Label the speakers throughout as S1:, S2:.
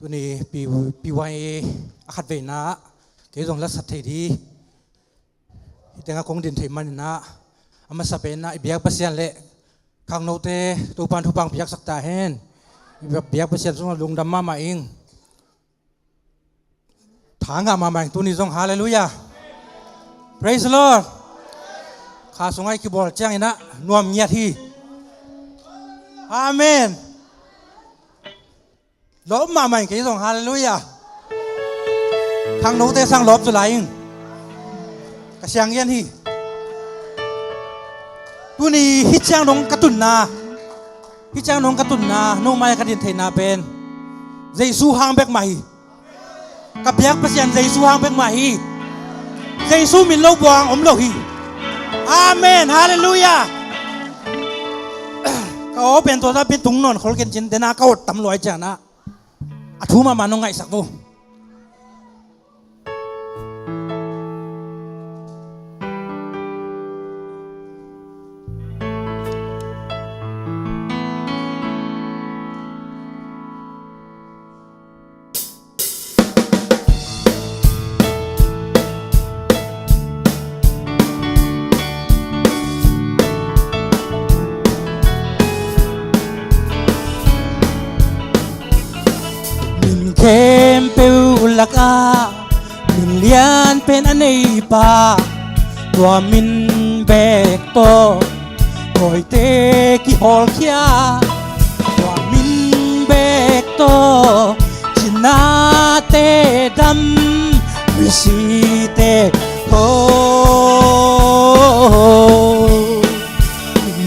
S1: ตัวนี้ปีวัยขัดเวนะเกี่ยวกับรัฐสัตย์ที่แต่งคงดินเทมันนะอามาสเปนนะเบียกเปอร์เซ็นต์เละข้างโน้ตตัวปันทุปังเบียกสักตาเห็นเบียกเปอร์เซ็นต์ส่งลงดำมาเองถางมาใหม่ตัวนี้ส่งฮาเลลูยา praise the Lord ข้าส่งให้คีย์บอร์ดแจ้งนะนวมเงียที่อาเมนลบมาใหม่กี่ส่งฮาเลลูยาข้างโน้ตสร้างลบสุดไหลกระเชียงเงียที่ตัวนี้ฮิจางนงกระตุนนาฮิจางนงกระตุนนาโนมายกระดินเทนาเป็นเจสูหางเบกใหม่กับยักษ์เปอร์เซ็นต์เจสูหางเบกใหม่เจสูมินโลบวางอมโลหีอาเมนฮาเลลูยาเขาเป็นตัวนั้นเป็นถุงนอนเขาเกินจินเดน่าเขาตำรวจจ้านะอาทูมานงไงสักโวเข้มเปวลักอามินเลียนเป็นอันนี้ป่าตัวมินเบกโตคอยเตกิฮอลขี้าตัวมินเบกโตจินาเตดำวิสิเตโฮ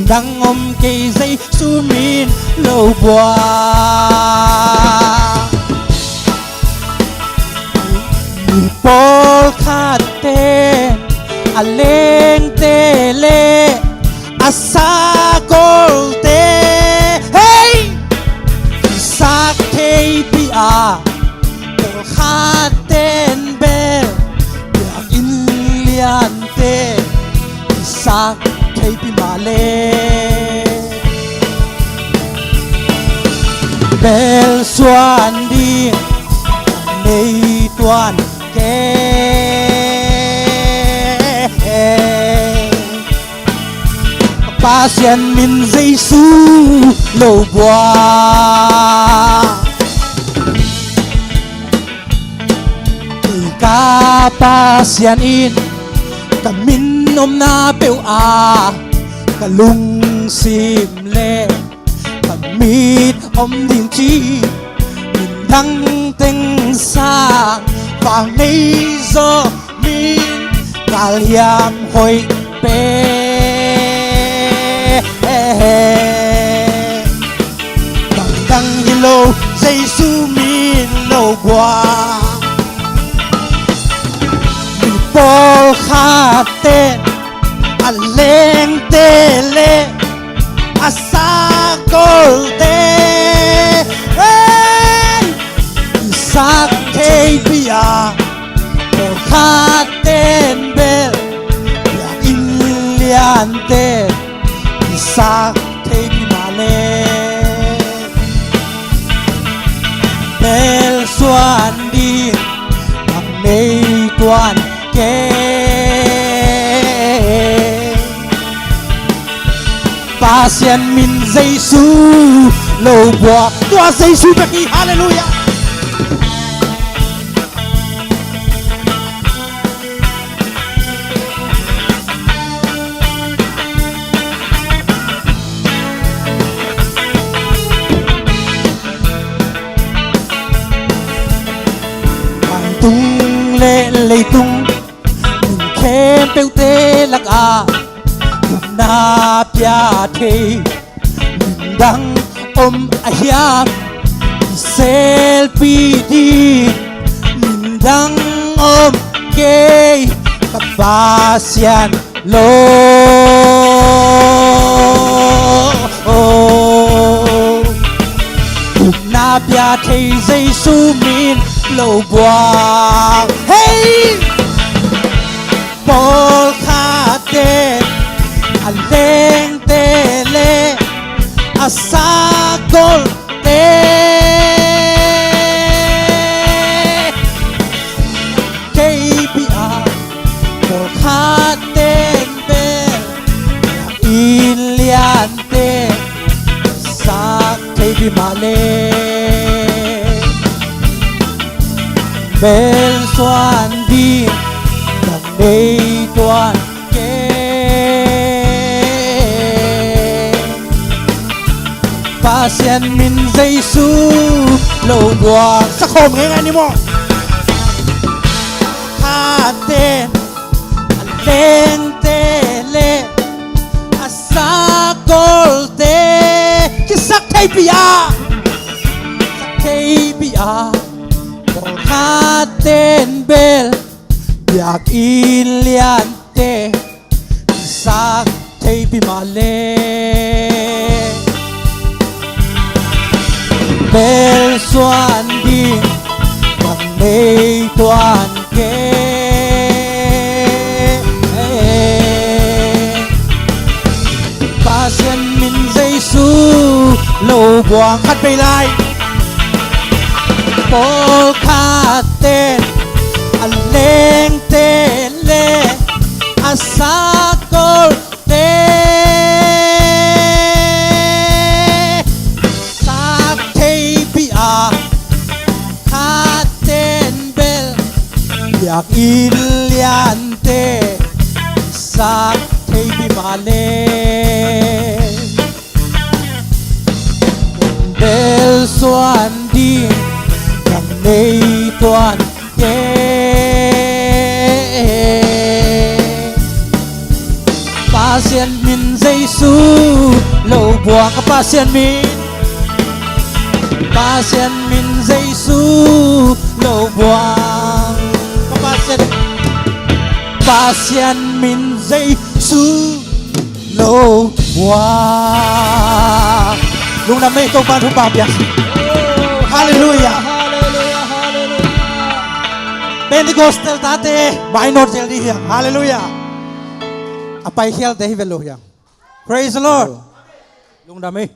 S1: ดังอมเกยใจสูมินโลบัวปอลคาเตอเลงเตเลอาซากอลเตเฮ้ยสักเทปีอาปอลคาเตนเบลอยากอินเลียนเตสักเทปีมาเลเบลสวนดีในตัวpasien min Giêsu lâu qua từ ca pasien in cả min om na bêu a cả lung sim le cả mít om điên chi min thăng tinh sang vàng nay gió min cả liam hồi pe bằng đăng hello Giêsu min lâu qua mình Paul khát tên anh lên tê lê à sa cô tê sa thế bia Paul khát tên bel ya in lian tên sa thế mà lên bel xuân đi bằng đây toàn kê pasien min Giêsu lâu bọt tua Giêsu bạc đi hallelujah tung lệ lệ tung mình khem bêu tê lạc à mình na pia thê mình đang ôm ayam selfie đi mình đang ôm kê cặp pasien lô mình na pia thê Giêsu min lâu qua hey Paul khát tên anh lên tê lê à sa gol tê bên xoan đi đằng đây toàn kế và sen min Giêsu lâu buộc sắc hôm nghe ngay đi mò tha tên lên tê lê asa gol tê cái sắc thay bia tha tên bel biak in lian tê sắc thay bia mà lê bel xoan đi bằng mây toàn kế và sen min Giêsu lâu quang khát bay lại bố khát tên anh lên tên lê anh sa cô tê sắc thay bia khát tên bel biak in lian tê sắc thay bia mà lê bel xoan đi đằng đây toàn kế pa sen min Giêsu lâu buông các pa sen min Giêsu lâu buông các pa sen min Giêsu lâu buông lúc nào mấy công ban thúc bảo biệt Hallelujah Pentecostal tate minor tel di hiang Hallelujah apai hial te hi velo hiang Praise the Lord lúc nào mấy